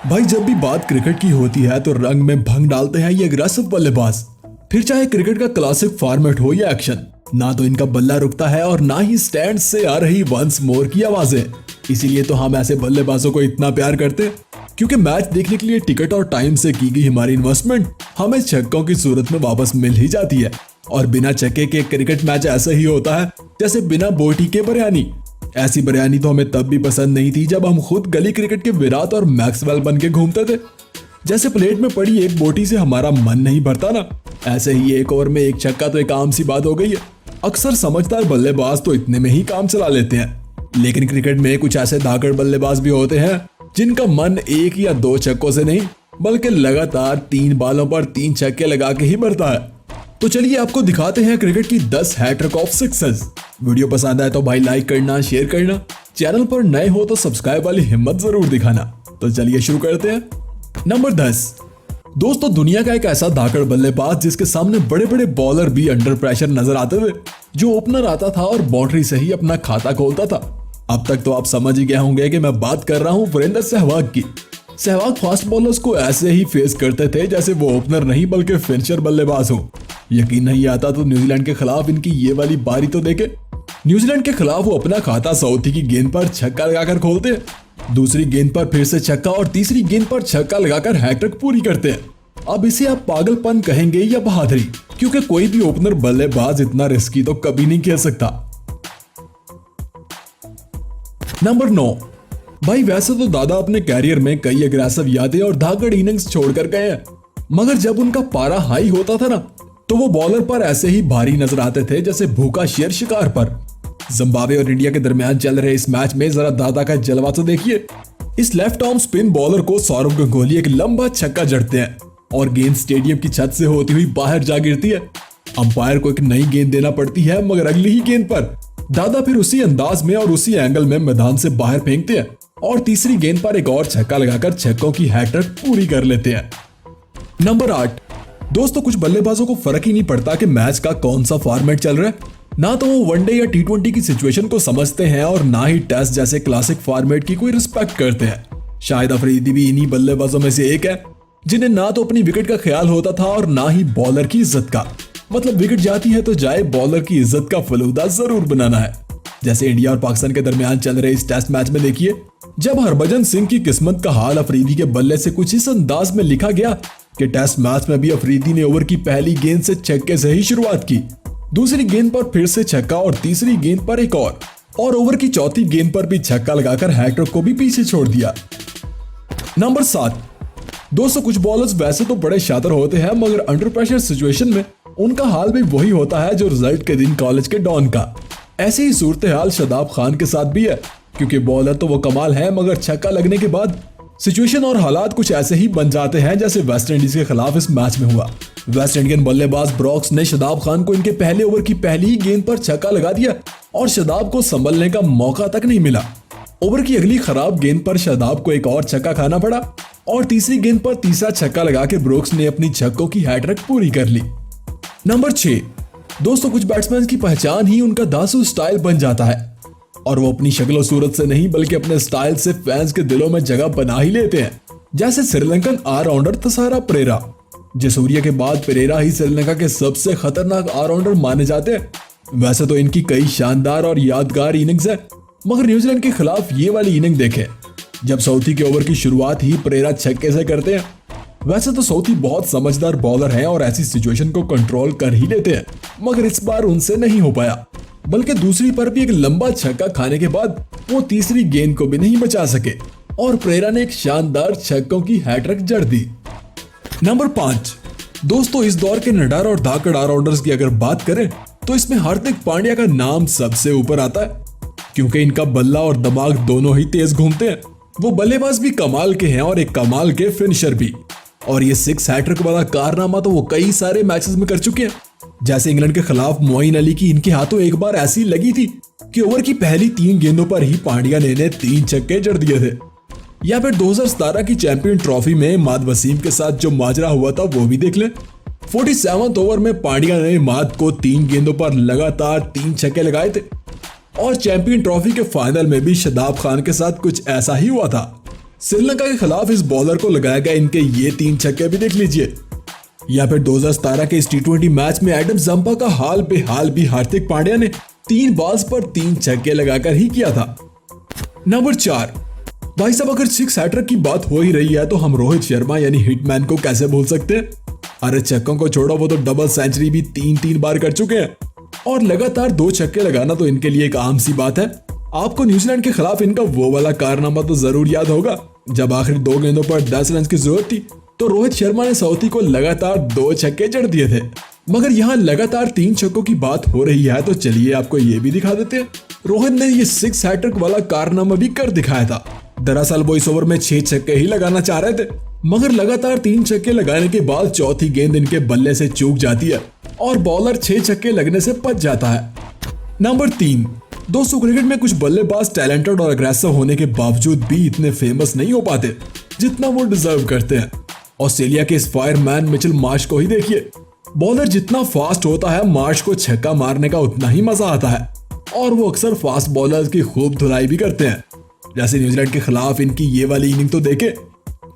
भाई जब भी बात क्रिकेट की होती है तो रंग में भंग डालते हैं ये अग्रेसिव बल्लेबाज। फिर चाहे क्रिकेट का क्लासिक फॉर्मेट हो या एक्शन, ना तो इनका बल्ला रुकता है और ना ही स्टैंड से आ रही वंस मोर की आवाजें। इसीलिए तो हम ऐसे बल्लेबाजों को इतना प्यार करते, क्योंकि मैच देखने के लिए टिकट और टाइम से की गई हमारी इन्वेस्टमेंट हमें छक्कों की सूरत में वापस मिल ही जाती है। और बिना छक्के के क्रिकेट मैच ऐसा ही होता है जैसे बिना बोटी के बिरयानी। ऐसी बिरयानी तो हमें तब भी पसंद नहीं थी जब हम खुद गली क्रिकेट के विराट और मैक्सवेल बन के घूमते थे। जैसे प्लेट में पड़ी एक बोटी से हमारा मन नहीं भरता ना, ऐसे ही एक ओवर में एक छक्का तो एक आम सी बात हो गई है। अक्सर समझदार बल्लेबाज तो इतने में ही काम चला लेते हैं, लेकिन क्रिकेट में कुछ ऐसे धाकड़ बल्लेबाज भी होते हैं जिनका मन एक या दो छक्कों से नहीं बल्कि लगातार 3 बालों पर 3 छक्के लगा के ही भरता है। तो चलिए आपको दिखाते हैं क्रिकेट की 10 हैट्रिक ऑफ सिक्सेस। वीडियो पसंद आए तो भाई लाइक करना, शेयर करना, चैनल पर नए हो तो सब्सक्राइब वाली हिम्मत जरूर दिखाना। तो चलिए शुरू करते हैं। नंबर 10। दोस्तों, दुनिया का एक ऐसा धाकड़ बल्लेबाज जिसके सामने बड़े बड़े बॉलर भी अंडर प्रेशर नजर आते थे, जो ओपनर आता था और बाउंड्री से ही अपना खाता खोलता था। अब तक तो आप समझ ही गए होंगे कि मैं बात कर रहा हूं वीरेंद्र सहवाग की। सहवाग फास्ट बॉलर्स को ऐसे ही फेस करते थे जैसे वो ओपनर नहीं बल्कि फिनिशर बल्लेबाज हो। यकीन नहीं आता तो न्यूजीलैंड के खिलाफ इनकी ये वाली बारी तो देखे। न्यूजीलैंड के खिलाफ वो अपना खाता साउथी की गेंद पर छक्का लगाकर खोलते हैं, दूसरी गेंद पर फिर से छक्का और तीसरी गेंद पर छक्का लगाकर हैट्रिक पूरी करते हैं। अब इसे आप पागलपन कहेंगे या बहादुरी, क्योंकि कोई भी ओपनर बल्लेबाज इतना रिस्की तो कभी नहीं खेल सकता। नंबर 9। भाई वैसे तो दादा अपने कैरियर में कई अग्रेसिव यादें और धाकड़ इनिंग्स छोड़कर गए हैं, मगर जब उनका पारा हाई होता था ना, तो वो बॉलर पर ऐसे ही भारी नजर आते थे जैसे भूखा शेर शिकार पर। जिम्बाब्वे और इंडिया के दरमियान चल रहे इस मैच में जरा दादा का जलवा तो देखिए। इस लेफ्ट आर्म स्पिन बॉलर को सौरव गंगोली एक लंबा छक्का जड़ते हैं और गेंद स्टेडियम की छत से होती हुई बाहर जा गिरती है। अंपायर को एक नई गेंद देना पड़ती है, मगर अगली ही गेंद पर दादा फिर उसी अंदाज में और उसी एंगल में मैदान से बाहर फेंकते हैं और तीसरी गेंद पर एक और छक्का लगाकर छक्कों की हैट्रिक पूरी कर लेते हैं। नंबर 8। दोस्तों, कुछ बल्लेबाजों को फर्क ही नहीं पड़ता कि मैच का कौन सा फॉर्मेट चल रहा है। ना तो वो वनडे या T20 की सिचुएशन को समझते हैं और ना ही टेस्ट जैसे क्लासिक फॉर्मेट की कोई रिस्पेक्ट करते हैं। शाहिद अफरीदी भी इन्हीं बल्लेबाजों में से एक है जिन्हें ना तो अपनी विकेट का ख्याल होता था और ना ही बॉलर की इज्जत का। मतलब विकेट जाती है तो जाए, बॉलर की इज्जत का फलूदा जरूर बनाना है। जैसे इंडिया और पाकिस्तान के दरमियान चल रहे इस टेस्ट मैच में देखिए, जब हरभजन सिंह की किस्मत का हाल अफरीदी के बल्ले से कुछ इस अंदाज में लिखा गया कि टेस्ट मैच में भी अफरीदी ने ओवर की पहली गेंद से छक्के से ही शुरुआत की, दूसरी गेंद पर फिर से छक्का और तीसरी गेंद पर एक और ओवर की चौथी गेंद पर भी छक्का लगाकर हैट्रिक को भी पीछे छोड़ दिया। नंबर 7। दोस्तों, कुछ बॉलर्स वैसे तो बड़े शातिर होते हैं, मगर अंडर प्रेशर सिचुएशन में उनका हाल भी वही होता है जो रिजल्ट के दिन कॉलेज के डॉन का। ऐसी ही सूरत हाल शादाब खान के साथ भी है, क्योंकि बॉलर तो वो कमाल है, मगर छक्का लगने के बाद सिचुएशन और हालात कुछ ऐसे ही बन जाते हैं जैसे वेस्ट इंडीज के खिलाफ इस मैच में हुआ। वेस्ट इंडियन बल्लेबाज ब्रॉक्स ने शादाब खान को इनके पहले ओवर की पहली ही गेंद पर छक्का लगा दिया और शादाब को संभलने का मौका तक नहीं मिला। ओवर की अगली खराब गेंद पर शादाब को एक और छक्का खाना पड़ा और तीसरी गेंद पर तीसरा छक्का लगा के ब्रोक्स ने अपनी छक्कों की हैट्रिक पूरी कर ली। नंबर 6। दोस्तों, कुछ बैट्समैन की पहचान ही उनका दासू स्टाइल बन जाता है और वो अपनी शक्ल सूरत से नहीं बल्कि अपने स्टाइल से फैंस के दिलों में जगह बना ही लेते हैं। जैसे श्रीलंकन ऑलराउंडर तसारा परेरा। जसूरिया के बाद परेरा ही श्रीलंका के सबसे खतरनाक ऑलराउंडर माने जाते हैं। वैसे तो इनकी कई शानदार और यादगार इनिंग्स है, मगर न्यूजीलैंड के खिलाफ ये वाली इनिंग देखें जब साउथी के ओवर की शुरुआत ही परेरा छक्के से करते हैं। वैसे तो साउथी बहुत समझदार बॉलर हैं और ऐसी सिचुएशन को कंट्रोल कर ही लेते हैं, मगर इस बार उनसे नहीं हो पाया, बल्कि दूसरी पर भी एक लंबा छक्का खाने के बाद वो तीसरी गेंद को भी नहीं बचा सके और परेरा ने एक शानदार छक्कों की हैट्रिक जड़ दी। नंबर 5। दोस्तों, इस दौर के निडर और धाकड़ ऑलराउंडर्स की अगर बात करें तो इसमें हार्दिक पांड्या का नाम सबसे ऊपर आता है, क्योंकि इनका बल्ला और दिमाग दोनों ही तेज घूमते हैं। वो बल्लेबाज भी कमाल के हैं और एक कमाल के फिनिशर भी, और ये 6 हैट्रिक वाला कारनामा तो वो कई सारे मैचेस में कर चुके हैं। जैसे इंग्लैंड के खिलाफ मोइन अली की इनके हाथों एक बार ऐसी लगी थी कि ओवर की पहली 3 गेंदों पर ही पांड्या ने 3 छक्के जड़ दिए थे। या फिर 2017 की चैंपियन ट्रॉफी में माद वसीम के साथ जो माजरा हुआ था वो भी देख लें। 47वें ओवर में पांड्या ने माद को 3 गेंदों पर लगातार 3 छक्के लगाए थे और चैंपियन ट्रॉफी के फाइनल में भी शादाब खान के साथ कुछ ऐसा ही हुआ था। श्रीलंका के खिलाफ इस बॉलर को लगाया गया इनके ये 3 छक्के भी देख लीजिए। या फिर 2017 के इस T20 मैच में एडम जंपा का हाल बेहाल भी हार्दिक पांड्या ने 3 बॉल्स पर 3 छक्के लगाकर ही किया था। नंबर 4, भाई साहब अगर 6 हैट्रिक की बात हो ही रही है तो हम रोहित शर्मा यानी हिटमैन को कैसे भूल सकते हैं। अरे छक्कों को छोड़ो, वो तो डबल सेंचुरी भी 3-3 बार कर चुके हैं और लगातार 2 छक्के लगाना तो इनके लिए एक आम सी बात है। आपको न्यूजीलैंड के खिलाफ इनका वो वाला कारनामा तो जरूर याद होगा जब आखिरी 2 गेंदों पर 10 रन की जरूरत थी तो रोहित शर्मा ने साउथी को लगातार 2 छक्के जड़ दिए थे। मगर यहाँ लगातार 3 छक्कों की बात हो रही है तो चलिए आपको ये भी दिखा देते हैं। रोहित ने ये 6 हैट्रिक वाला कारनामा भी कर दिखाया था। दरअसल वो इस ओवर में 6 छक्के ही लगाना चाह रहे थे, मगर लगातार 3 छक्के लगाने के बाद चौथी गेंद इनके बल्ले से चूक जाती है और बॉलर 6 छक्के लगने से बच जाता है। नंबर 3, दोस्तों क्रिकेट में कुछ बल्लेबाज टैलेंटेड और अग्रेसिव होने के बावजूद भी इतने फेमस नहीं हो पाते जितना वो डिजर्व करते हैं। ऑस्ट्रेलिया के इस फायरमैन मिचेल मार्श को ही देखिए। बॉलर जितना फास्ट होता है, मार्श को छक्का मारने का उतना ही मजा आता है और वो अक्सर फास्ट बॉलर्स की खूब धुलाई भी करते हैं। जैसे न्यूजीलैंड के खिलाफ इनकी ये वाली इनिंग तो देखे।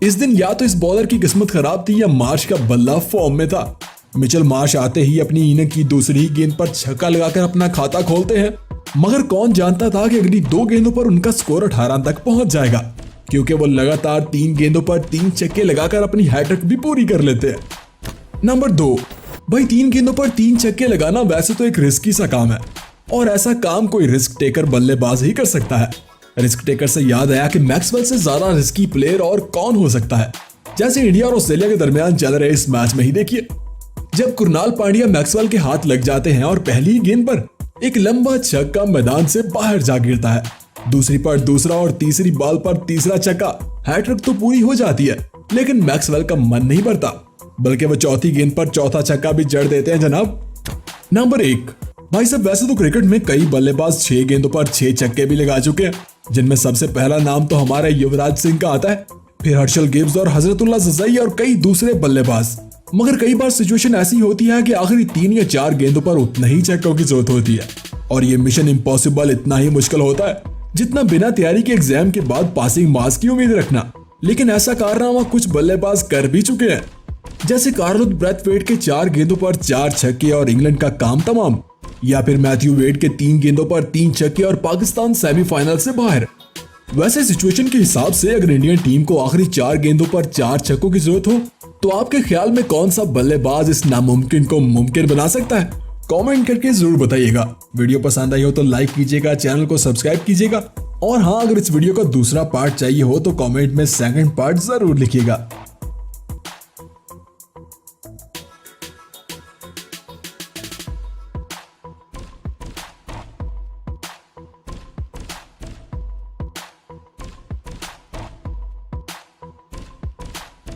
इस दिन या तो इस बॉलर की किस्मत खराब थी या मार्श का बल्ला फॉर्म में था। मिचेल मार्श आते ही अपनी इनिंग की दूसरी गेंद पर छक्का लगाकर अपना खाता खोलते हैं, मगर कौन जानता था कि अगली 2 गेंदों पर उनका स्कोर 18 तक पहुंच जाएगा, क्योंकि वो लगातार 3 गेंदों पर 3 छक्के लगाकर अपनी हैट्रिक भी पूरी कर लेते हैं। नंबर 2, भाई 3 गेंदों पर 3 छक्के लगाना वैसे तो एक रिस्की सा काम है और ऐसा काम कोई रिस्क टेकर बल्लेबाज ही कर सकता है। रिस्क टेकर से याद आया कि मैक्सवेल से ज्यादा रिस्की प्लेयर और कौन हो सकता है। जैसे इंडिया और ऑस्ट्रेलिया के दरमियान चल रहे इस मैच में ही देखिए, जब कुरनाल पांड्या मैक्सवेल के हाथ लग जाते हैं और पहली ही गेंद पर एक लंबा छक्का मैदान से बाहर जा गिरता है, दूसरी पर दूसरा और तीसरी बॉल पर तीसरा छक्का, हैट्रिक तो पूरी हो जाती है। लेकिन मैक्सवेल का मन नहीं भरता, बल्कि वो चौथी गेंद पर चौथा छक्का भी जड़ देते हैं जनाब। नंबर 1, भाई साहब वैसे तो क्रिकेट में कई बल्लेबाज 6 गेंदों पर 6 छक्के भी लगा चुके हैं, जिनमें सबसे पहला नाम तो हमारे युवराज सिंह का आता है, फिर हर्षल गिब्स और हजरतुल्लाह जज़ई और कई दूसरे बल्लेबाज। मगर कई बार सिचुएशन ऐसी होती है कि आखिरी 3 या 4 गेंदों पर उतना ही छक्कों की जरूरत होती है और ये मिशन इम्पॉसिबल इतना ही मुश्किल होता है जितना बिना तैयारी के एग्जाम के बाद पासिंग मार्क्स की उम्मीद रखना। लेकिन ऐसा कारनामा कुछ बल्लेबाज कर भी चुके हैं, जैसे कार्लोस ब्रैथवेट के 4 गेंदों पर 4 छक्के और इंग्लैंड का काम तमाम, या फिर मैथ्यू वेड के 3 गेंदों पर 3 छक्के और पाकिस्तान सेमीफाइनल से बाहर। वैसे सिचुएशन के हिसाब से अगर इंडियन टीम को आखिरी 4 गेंदों पर 4 छक्कों की जरूरत हो तो आपके ख्याल में कौन सा बल्लेबाज इस नामुमकिन को मुमकिन बना सकता है? कमेंट करके जरूर बताइएगा। वीडियो पसंद आई हो तो लाइक कीजिएगा, चैनल को सब्सक्राइब कीजिएगा और हाँ, अगर इस वीडियो का दूसरा पार्ट चाहिए हो तो कमेंट में सेकंड पार्ट जरूर लिखिएगा।